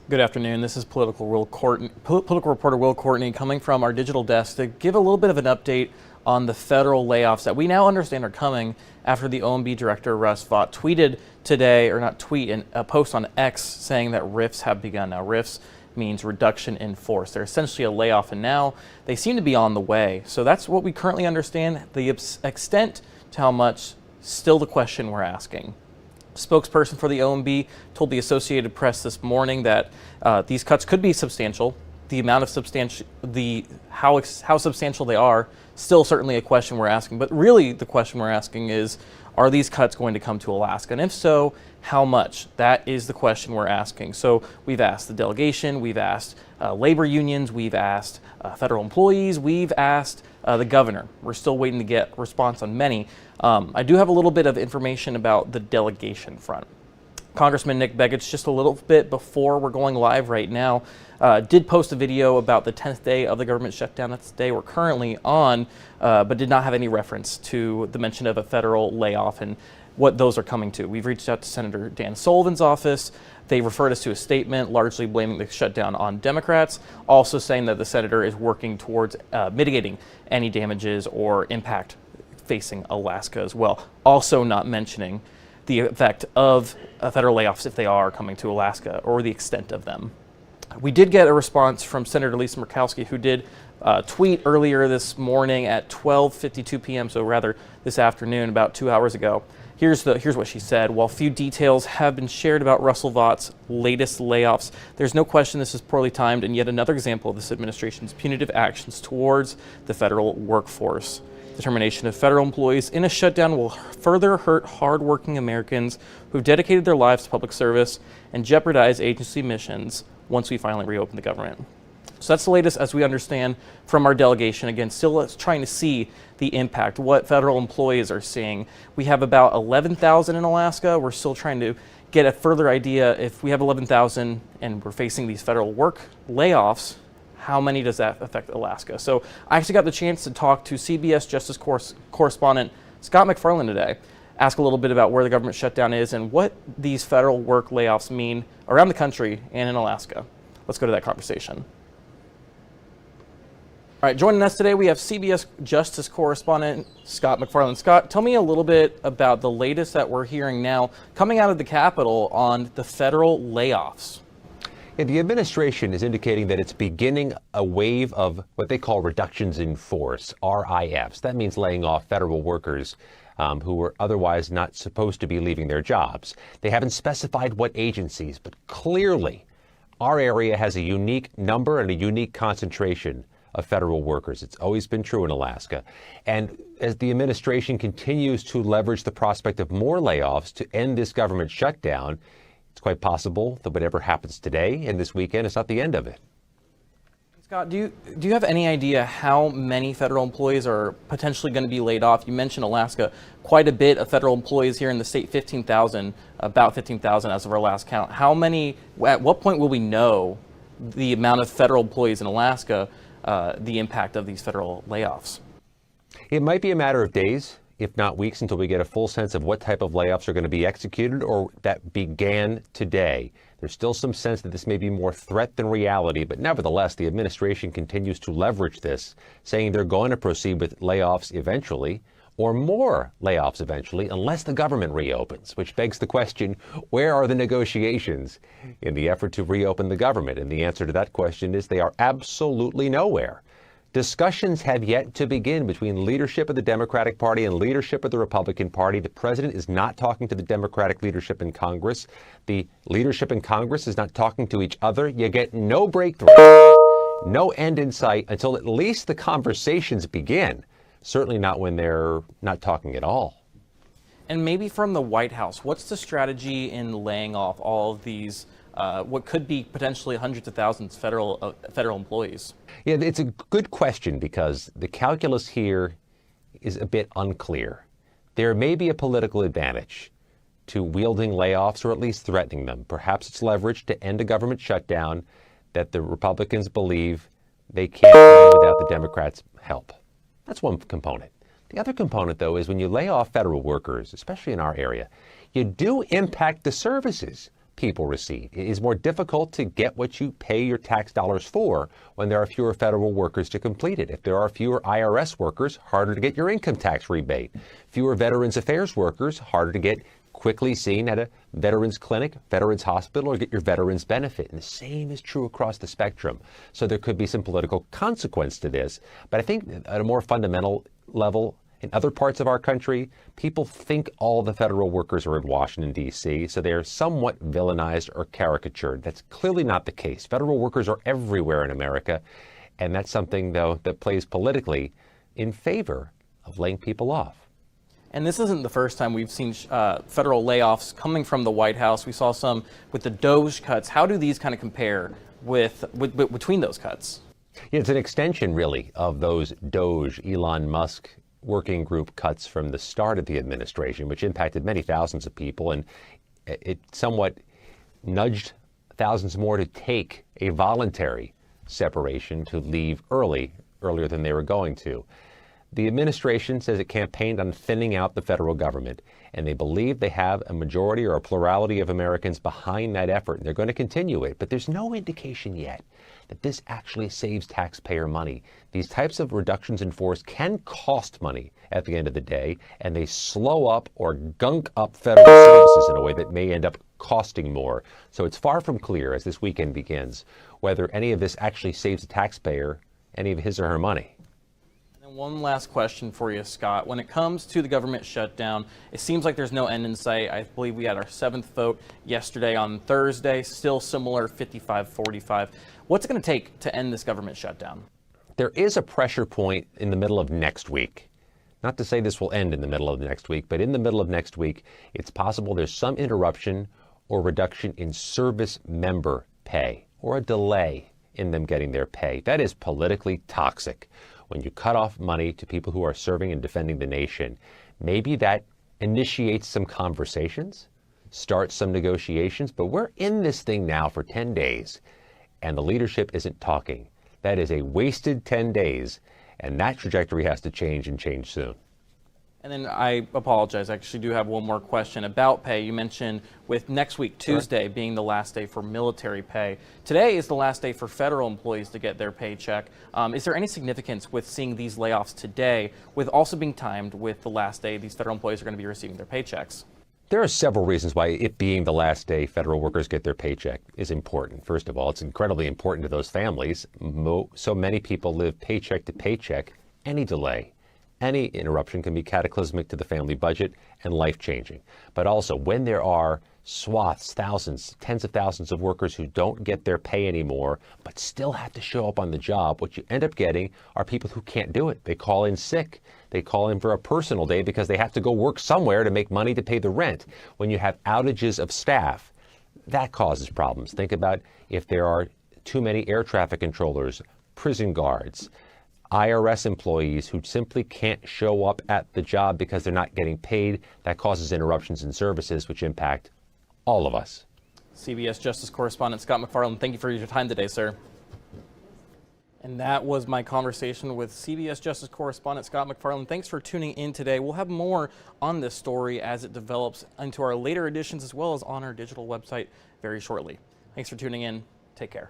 Good afternoon. This is Political Reporter Wil Courtney coming from our digital desk to give a little bit of an update on the federal layoffs that we now understand are coming after the OMB director, Russ Vought, tweeted today, or not tweet, in a post on X saying that RIFs have begun. Now, RIFs means reduction in force. They're essentially a layoff, and now they seem to be on the way. So that's what we currently understand. The extent to how much, still the question we're asking. Spokesperson for the OMB told the Associated Press this morning that these cuts could be substantial. The amount of how substantial they are, still certainly a question we're asking. But really, the question we're asking is, are these cuts going to come to Alaska? And if so, how much? That is the question we're asking. So we've asked the delegation, we've asked labor unions, we've asked federal employees, we've asked the governor. We're still waiting to get response on many. I do have a little bit of information about the delegation front. Congressman Nick Begich, just a little bit before we're going live right now, did post a video about the 10th day of the government shutdown. That's the day we're currently on, but did not have any reference to the mention of a federal layoff and what those are coming to. We've reached out to Senator Dan Sullivan's office. They referred us to a statement largely blaming the shutdown on Democrats, also saying that the senator is working towards mitigating any damages or impact facing Alaska as well. Also not mentioning the effect of federal layoffs if they are coming to Alaska, or the extent of them. We did get a response from Senator Lisa Murkowski, who did tweet earlier this morning at 12:52 p.m., so rather this afternoon, about 2 hours ago. Here's what she said. While few details have been shared about Russell Vaught's latest layoffs, there's no question this is poorly timed and yet another example of this administration's punitive actions towards the federal workforce. The termination of federal employees in a shutdown will further hurt hardworking Americans who've dedicated their lives to public service and jeopardize agency missions once we finally reopen the government. So that's the latest as we understand from our delegation. Again, still trying to see the impact, what federal employees are seeing. We have about 11,000 in Alaska. We're still trying to get a further idea. If we have 11,000 and we're facing these federal work layoffs, how many does that affect Alaska? So I actually got the chance to talk to CBS Justice correspondent Scott MacFarlane today, ask a little bit about where the government shutdown is and what these federal work layoffs mean around the country and in Alaska. Let's go to that conversation. All right, joining us today, we have CBS Justice correspondent Scott MacFarlane. Scott, tell me a little bit about the latest that we're hearing now coming out of the Capitol on the federal layoffs. Yeah, the administration is indicating that it's beginning a wave of what they call reductions in force, RIFs. That means laying off federal workers who were otherwise not supposed to be leaving their jobs. They haven't specified what agencies, but clearly our area has a unique number and a unique concentration of federal workers. It's always been true in Alaska. And as the administration continues to leverage the prospect of more layoffs to end this government shutdown, it's quite possible that whatever happens today and this weekend is not the end of it. Scott, do you have any idea how many federal employees are potentially going to be laid off? You mentioned Alaska, quite a bit of federal employees here in the state, 15,000, about 15,000 as of our last count. How many, at what point will we know the amount of federal employees in Alaska, the impact of these federal layoffs? It might be a matter of days, if not weeks, until we get a full sense of what type of layoffs are going to be executed or that began today. There's still some sense that this may be more threat than reality, but nevertheless, the administration continues to leverage this, saying they're going to proceed with layoffs eventually, or more layoffs eventually, unless the government reopens, which begs the question, where are the negotiations in the effort to reopen the government? And the answer to that question is they are absolutely nowhere. Discussions have yet to begin between leadership of the Democratic Party and leadership of the Republican Party. The president is not talking to the Democratic leadership in Congress. The leadership in Congress is not talking to each other. You get no breakthrough, no end in sight until at least the conversations begin. Certainly not when they're not talking at all. And maybe from the White House, what's the strategy in laying off all of these what could be potentially hundreds of thousands federal employees? Yeah, it's a good question because the calculus here is a bit unclear. There may be a political advantage to wielding layoffs or at least threatening them. Perhaps it's leverage to end a government shutdown that the Republicans believe they can't do without the Democrats' help. That's one component. The other component, though, is when you lay off federal workers, especially in our area, you do impact the services. people receive. It is more difficult to get what you pay your tax dollars for when there are fewer federal workers to complete it. If there are fewer IRS workers, harder to get your income tax rebate. Fewer Veterans Affairs workers, harder to get quickly seen at a veterans clinic, veterans hospital, or get your veterans benefit. And the same is true across the spectrum. So there could be some political consequence to this. But I think at a more fundamental level, in other parts of our country, people think all the federal workers are in Washington, D.C., so they are somewhat villainized or caricatured. That's clearly not the case. Federal workers are everywhere in America, and that's something, though, that plays politically in favor of laying people off. And this isn't the first time we've seen federal layoffs coming from the White House. We saw some with the DOGE cuts. How do these kind of compare between those cuts? Yeah, it's an extension, really, of those DOGE, Elon Musk working group cuts from the start of the administration, which impacted many thousands of people, and it somewhat nudged thousands more to take a voluntary separation, to leave earlier than they were going to. The administration says it campaigned on thinning out the federal government, and they believe they have a majority or a plurality of Americans behind that effort, and they're going to continue it. But there's no indication yet that this actually saves taxpayer money. These types of reductions in force can cost money at the end of the day, and they slow up or gunk up federal services in a way that may end up costing more. So it's far from clear, as this weekend begins, whether any of this actually saves the taxpayer any of his or her money. One last question for you, Scott. When it comes to the government shutdown, it seems like there's no end in sight. I believe we had our 7th vote yesterday on Thursday, still similar 55-45. What's it going to take to end this government shutdown? There is a pressure point in the middle of next week. Not to say this will end in the middle of next week, but in the middle of next week, it's possible there's some interruption or reduction in service member pay or a delay in them getting their pay. That is politically toxic. When you cut off money to people who are serving and defending the nation, maybe that initiates some conversations, starts some negotiations, but we're in this thing now for 10 days, and the leadership isn't talking. That is a wasted 10 days, and that trajectory has to change and change soon. And then I apologize, I actually do have one more question about pay. You mentioned with next week, Tuesday, being the last day for military pay. Today is the last day for federal employees to get their paycheck. Is there any significance with seeing these layoffs today, with also being timed with the last day these federal employees are going to be receiving their paychecks? There are several reasons why it being the last day federal workers get their paycheck is important. First of all, it's incredibly important to those families. So many people live paycheck to paycheck. Any delay, any interruption can be cataclysmic to the family budget and life-changing. But also, when there are swaths, thousands, tens of thousands of workers who don't get their pay anymore, but still have to show up on the job, what you end up getting are people who can't do it. They call in sick. They call in for a personal day because they have to go work somewhere to make money to pay the rent. When you have outages of staff, that causes problems. Think about if there are too many air traffic controllers, prison guards, IRS employees who simply can't show up at the job because they're not getting paid. That causes interruptions in services, which impact all of us. CBS Justice Correspondent Scott McFarland, thank you for your time today, sir. And that was my conversation with CBS Justice Correspondent Scott McFarland. Thanks for tuning in today. We'll have more on this story as it develops into our later editions, as well as on our digital website very shortly. Thanks for tuning in. Take care.